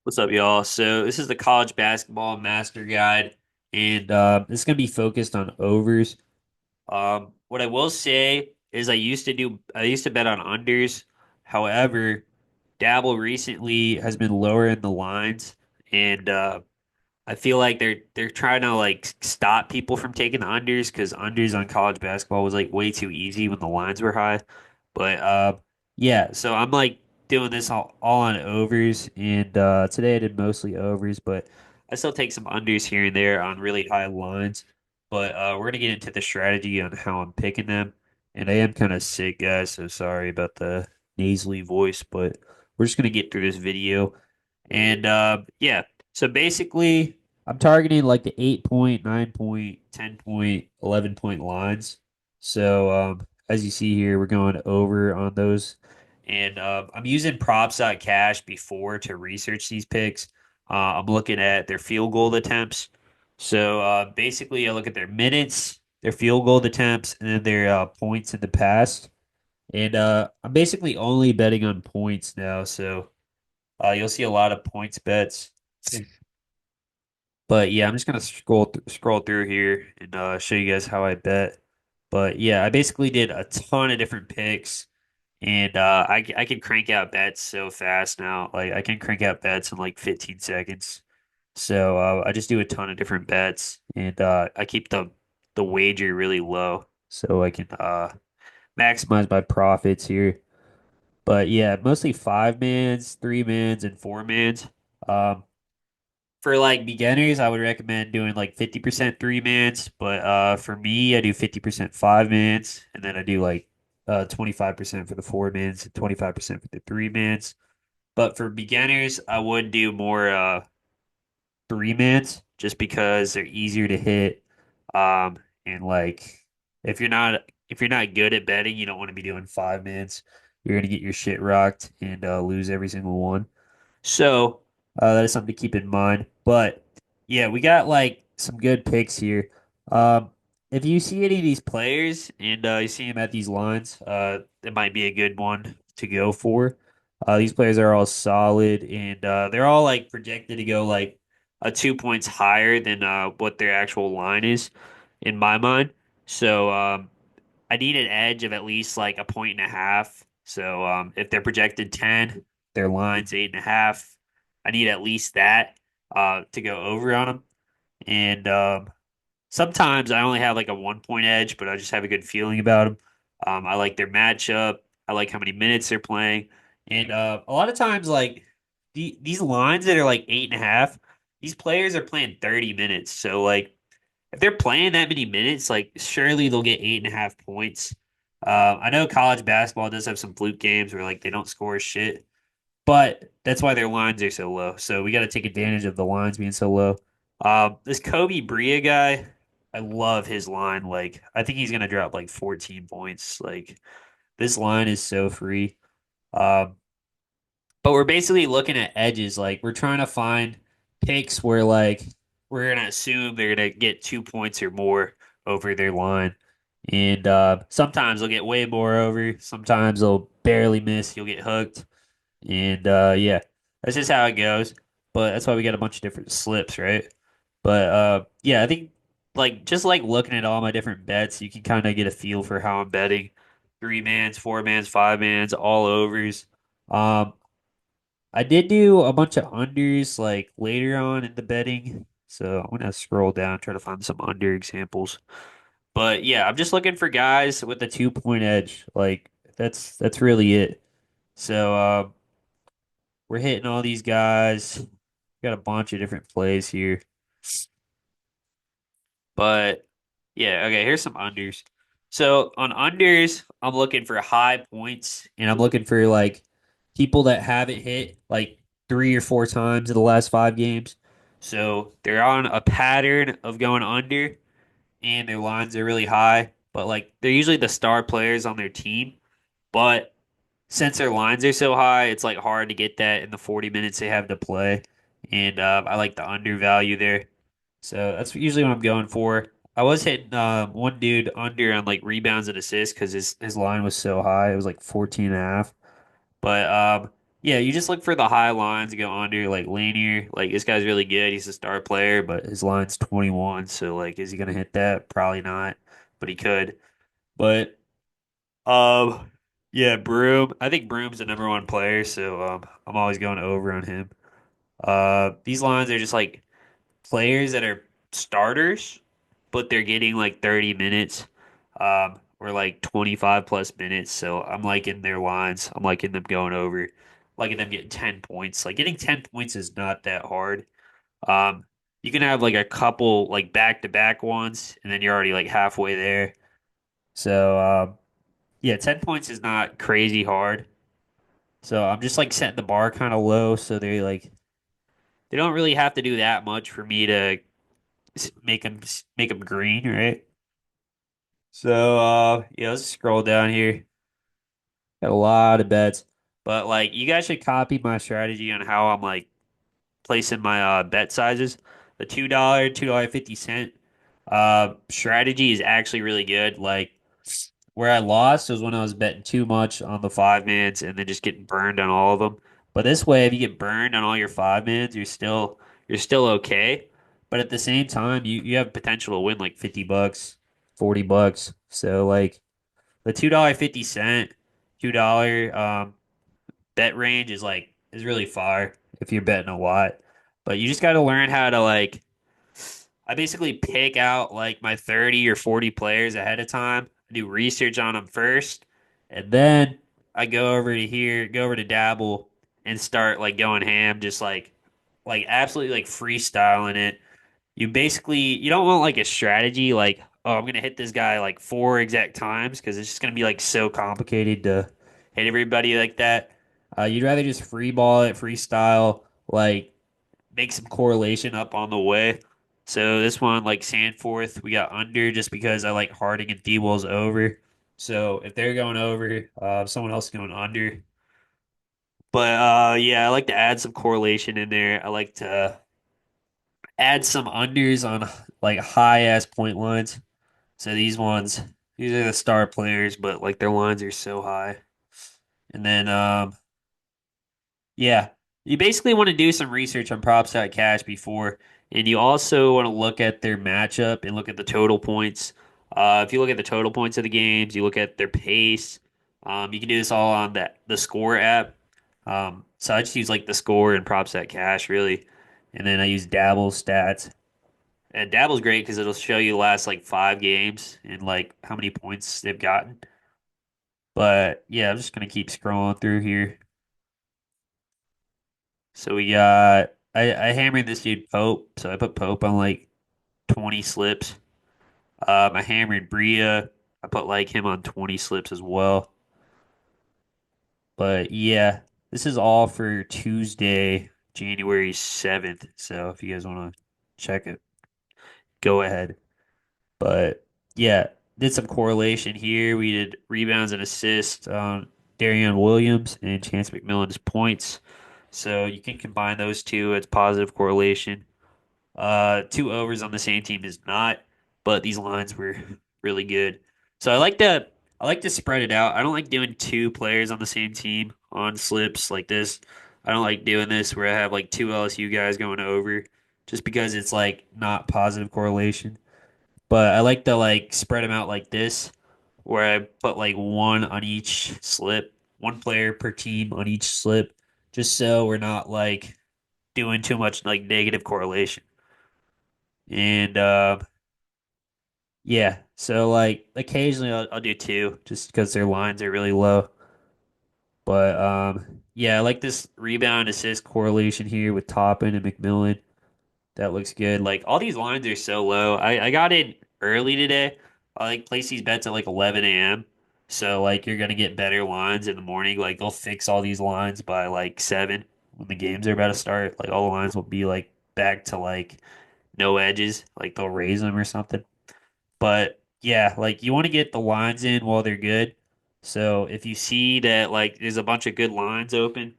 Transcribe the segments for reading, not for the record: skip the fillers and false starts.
What's up, y'all? So this is the college basketball master guide, and this is gonna be focused on overs. What I will say is I used to bet on unders. However, Dabble recently has been lowering the lines, and I feel like they're trying to like stop people from taking the unders because unders on college basketball was like way too easy when the lines were high. But yeah, so I'm like doing this all on overs, and today I did mostly overs, but I still take some unders here and there on really high lines. But we're gonna get into the strategy on how I'm picking them. And I am kind of sick, guys, so sorry about the nasally voice, but we're just gonna get through this video. And yeah, so basically, I'm targeting like the 8 point, 9 point, 10 point, 11 point lines. So as you see here, we're going over on those. And I'm using props.cash before to research these picks. I'm looking at their field goal attempts. So basically, I look at their minutes, their field goal attempts, and then their points in the past. And I'm basically only betting on points now. So you'll see a lot of points bets. But yeah, I'm just gonna scroll through here and show you guys how I bet. But yeah, I basically did a ton of different picks, and I can crank out bets so fast now. Like I can crank out bets in like 15 seconds. So I just do a ton of different bets, and I keep the wager really low so I can maximize my profits here. But yeah, mostly five mans, three mans, and four mans. Um, for like beginners, I would recommend doing like 50% three mans, but for me, I do 50% five mans, and then I do like 25% for the four mans and 25% for the three mans. But for beginners, I would do more three mans just because they're easier to hit. And like if you're not good at betting, you don't want to be doing five mans. You're gonna get your shit rocked and lose every single one. So that is something to keep in mind. But yeah, we got like some good picks here. Um, if you see any of these players and you see them at these lines, it might be a good one to go for. These players are all solid and they're all like projected to go like 2 points higher than what their actual line is in my mind. So I need an edge of at least like a point and a half. So if they're projected 10, their line's 8.5. I need at least that to go over on them. And sometimes I only have like a 1 point edge, but I just have a good feeling about them. I like their matchup. I like how many minutes they're playing. And a lot of times, like these lines that are like 8.5, these players are playing 30 minutes. So like if they're playing that many minutes, like surely they'll get 8.5 points. I know college basketball does have some fluke games where like they don't score shit, but that's why their lines are so low. So we got to take advantage of the lines being so low. This Kobe Bria guy, I love his line. Like I think he's gonna drop like 14 points. Like this line is so free. Um, but we're basically looking at edges. Like we're trying to find picks where like we're gonna assume they're gonna get 2 points or more over their line. And sometimes they'll get way more over. Sometimes they'll barely miss. You'll get hooked. And yeah, that's just how it goes. But that's why we got a bunch of different slips, right? But yeah, I think like just like looking at all my different bets, you can kind of get a feel for how I'm betting. Three mans, four mans, five mans, all overs. Um, I did do a bunch of unders like later on in the betting. So I'm gonna scroll down, try to find some under examples. But yeah, I'm just looking for guys with a 2 point edge. Like that's really it. So we're hitting all these guys. Got a bunch of different plays here. But yeah, okay, here's some unders. So on unders, I'm looking for high points and I'm looking for like people that haven't hit like three or four times in the last five games. So they're on a pattern of going under and their lines are really high, but like they're usually the star players on their team. But since their lines are so high, it's like hard to get that in the 40 minutes they have to play. And I like the undervalue there. So that's usually what I'm going for. I was hitting one dude under on like rebounds and assists because his line was so high. It was like 14 and a half. But Yeah, you just look for the high lines to go under, like Lanier. Like this guy's really good. He's a star player, but his line's 21. So like, is he gonna hit that? Probably not, but he could. But um, yeah, Broom. I think Broom's the number one player, so I'm always going over on him. These lines are just like players that are starters, but they're getting like 30 minutes, or like 25 plus minutes. So I'm liking their lines. I'm liking them going over, liking them getting 10 points. Like getting 10 points is not that hard. Um, you can have like a couple like back-to-back ones, and then you're already like halfway there. So yeah, 10 points is not crazy hard. So I'm just like setting the bar kind of low, so they don't really have to do that much for me to make them green, right? So yeah, let's scroll down here. Got a lot of bets, but like you guys should copy my strategy on how I'm like placing my bet sizes. The $2, $2.50 strategy is actually really good. Like where I lost was when I was betting too much on the five mans and then just getting burned on all of them. But this way, if you get burned on all your five mans, you're still okay. But at the same time, you have potential to win like $50, $40. So like the $2.50, $2 bet range is really far if you're betting a lot. But you just got to learn how to like I basically pick out like my 30 or 40 players ahead of time. I do research on them first, and then I go over to Dabble and start like going ham, just like absolutely like freestyling it. You don't want like a strategy like, oh, I'm gonna hit this guy like four exact times because it's just gonna be like so complicated to hit everybody like that. You'd rather just free ball it, freestyle, like make some correlation up on the way. So this one, like Sandforth, we got under just because I like Harding and Thewell's over. So if they're going over, someone else is going under. But yeah, I like to add some correlation in there. I like to add some unders on like high ass point lines. So these are the star players, but like their lines are so high. And then yeah, you basically want to do some research on props.cash before, and you also want to look at their matchup and look at the total points. If you look at the total points of the games, you look at their pace. You can do this all on the score app. So I just use like the score and props.cash really, and then I use Dabble stats. And Dabble's great because it'll show you the last like five games and like how many points they've gotten. But yeah, I'm just gonna keep scrolling through here. So we got I hammered this dude Pope, so I put Pope on like 20 slips. I hammered Bria. I put like him on 20 slips as well. But yeah, this is all for Tuesday, January 7th. So if you guys want to check it, go ahead. But yeah, did some correlation here. We did rebounds and assists on Darian Williams and Chance McMillan's points. So you can combine those two as positive correlation. Two overs on the same team is not, but these lines were really good. So I like to spread it out. I don't like doing two players on the same team on slips like this. I don't like doing this where I have like two LSU guys going over just because it's like not positive correlation. But I like to like spread them out like this where I put like one on each slip, one player per team on each slip, just so we're not like doing too much like negative correlation. And yeah, so like occasionally I'll do two just because their lines are really low. But yeah, I like this rebound assist correlation here with Toppin and McMillan. That looks good. Like all these lines are so low. I got in early today. I like place these bets at like 11 a.m. So like you're gonna get better lines in the morning. Like they'll fix all these lines by like 7 when the games are about to start. Like all the lines will be like back to like no edges. Like they'll raise them or something. But yeah, like you want to get the lines in while they're good. So if you see that like there's a bunch of good lines open,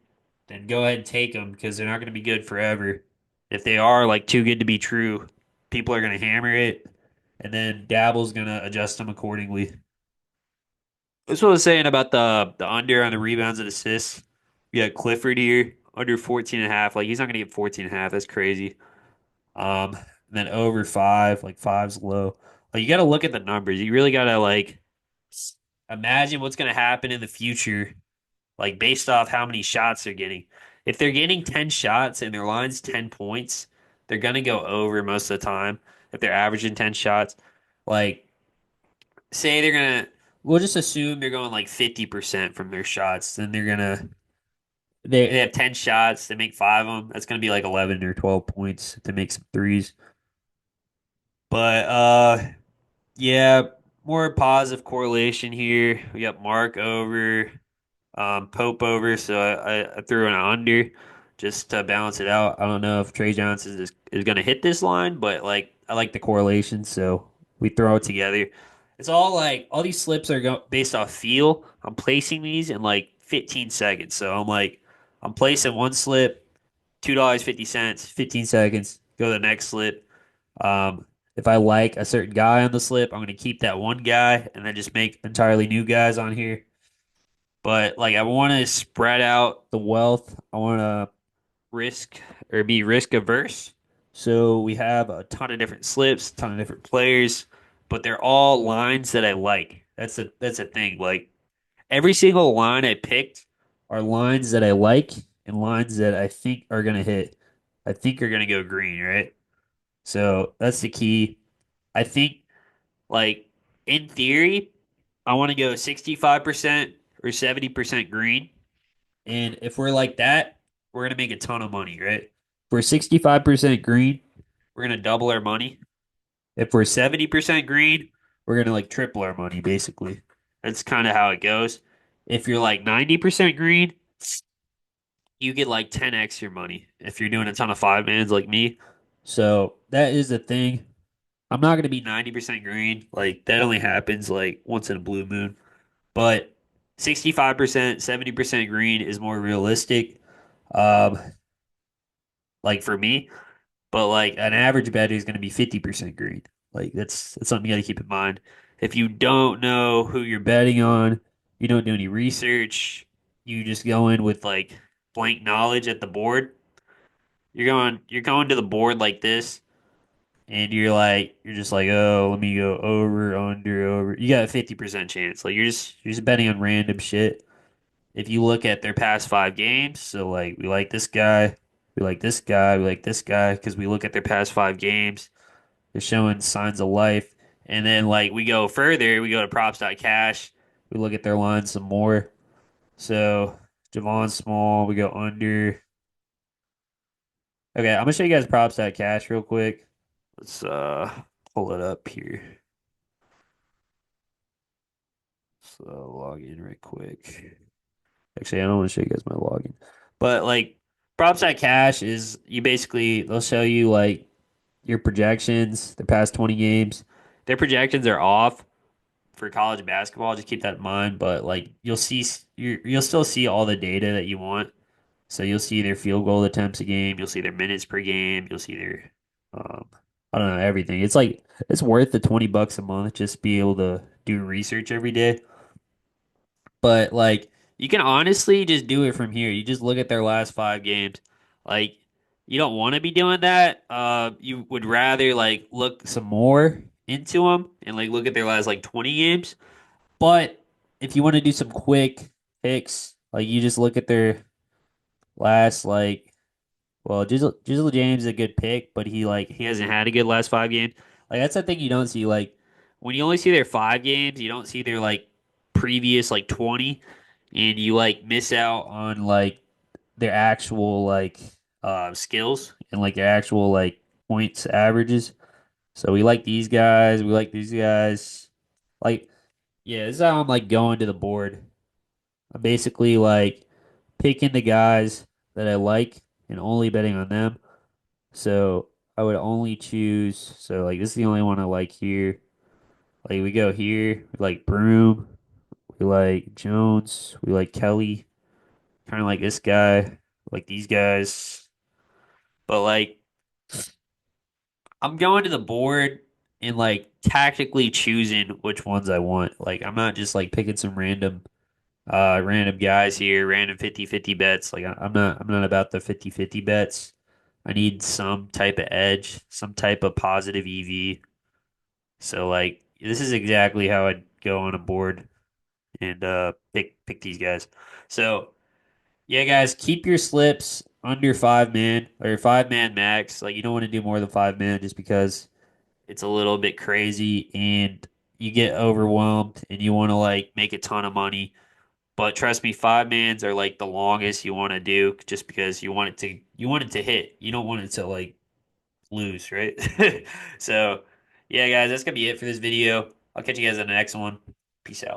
then go ahead and take them because they're not going to be good forever. If they are like too good to be true, people are going to hammer it, and then Dabble's going to adjust them accordingly. That's what I was saying about the under on the rebounds and assists. We got Clifford here under 14 and a half. Like he's not gonna get 14 and a half. That's crazy. Um, then over five, like five's low. Like you gotta look at the numbers. You really gotta like imagine what's gonna happen in the future, like based off how many shots they're getting. If they're getting 10 shots and their line's 10 points, they're gonna go over most of the time. If they're averaging 10 shots, like say they're gonna we'll just assume they're going like 50% from their shots, then they have 10 shots, they make five of them. That's gonna be like 11 or 12 points to make some threes. But yeah, more positive correlation here. We got Mark over, Pope over, so I threw an under just to balance it out. I don't know if Trey Johnson is going to hit this line, but like I like the correlation, so we throw it together. It's all like all these slips are based off feel. I'm placing these in like 15 seconds, so I'm placing one slip, $2.50, 15 seconds. Go to the next slip. If I like a certain guy on the slip, I'm going to keep that one guy and then just make entirely new guys on here. But like, I want to spread out the wealth. I want to risk or be risk averse. So we have a ton of different slips, a ton of different players, but they're all lines that I like. That's a thing. Like every single line I picked are lines that I like and lines that I think are going to hit. I think are going to go green, right? So that's the key. I think, like, in theory, I want to go 65% or 70% green. And if we're like that, we're going to make a ton of money, right? If we're 65% green, we're going to double our money. If we're 70% green, we're going to like triple our money, basically. That's kind of how it goes. If you're like 90% green, you get like 10x your money if you're doing a ton of five mans like me. So that is the thing. I'm not going to be 90% green. Like that only happens like once in a blue moon. But 65%, 70% green is more realistic. Um, like for me, but like an average bet is going to be 50% green. Like that's something you got to keep in mind. If you don't know who you're betting on, you don't do any research, you just go in with like blank knowledge at the board. You're going to the board like this and you're just like, oh, let me go over, under, over. You got a 50% chance. Like you're just betting on random shit. If you look at their past five games, so like we like this guy, we like this guy, we like this guy, because we look at their past five games, they're showing signs of life. And then like we go further, we go to props.cash, we look at their lines some more. So Javon Small, we go under. Okay, I'm gonna show you guys props.cash real quick. Let's pull it up here. So log in right quick. Actually, I don't want to show you guys my login. But like props.cash is you basically they'll show you like your projections, the past 20 games. Their projections are off for college basketball. Just keep that in mind. But like you'll still see all the data that you want. So you'll see their field goal attempts a game. You'll see their minutes per game. You'll see their um, I don't know everything. It's like it's worth the $20 a month just be able to do research every day. But like you can honestly just do it from here. You just look at their last five games. Like you don't want to be doing that. You would rather like look some more into them and like look at their last like 20 games. But if you want to do some quick picks, like you just look at their last like well, Jizzle James is a good pick, but he hasn't had a good last five games. Like that's the thing you don't see. Like when you only see their five games, you don't see their like previous like 20, and you like miss out on like their actual like skills and like their actual like points averages. So we like these guys, we like these guys. Like yeah, this is how I'm like going to the board. I'm basically like picking the guys that I like and only betting on them. So I would only choose. So like this is the only one I like here. Like we go here, we like Broom, we like Jones, we like Kelly, kind of like this guy, like these guys. But like I'm going to the board and like tactically choosing which ones I want. Like I'm not just like picking some random. random guys here, random 50-50 bets. Like I'm not about the 50-50 bets. I need some type of edge, some type of positive EV. So like this is exactly how I'd go on a board and pick these guys. So yeah, guys, keep your slips under 5 man or 5 man max. Like you don't want to do more than 5 man just because it's a little bit crazy and you get overwhelmed and you want to like make a ton of money. But trust me, 5 mans are like the longest you want to do just because you want it to hit. You don't want it to like lose, right? So yeah, guys, that's gonna be it for this video. I'll catch you guys in the next one. Peace out.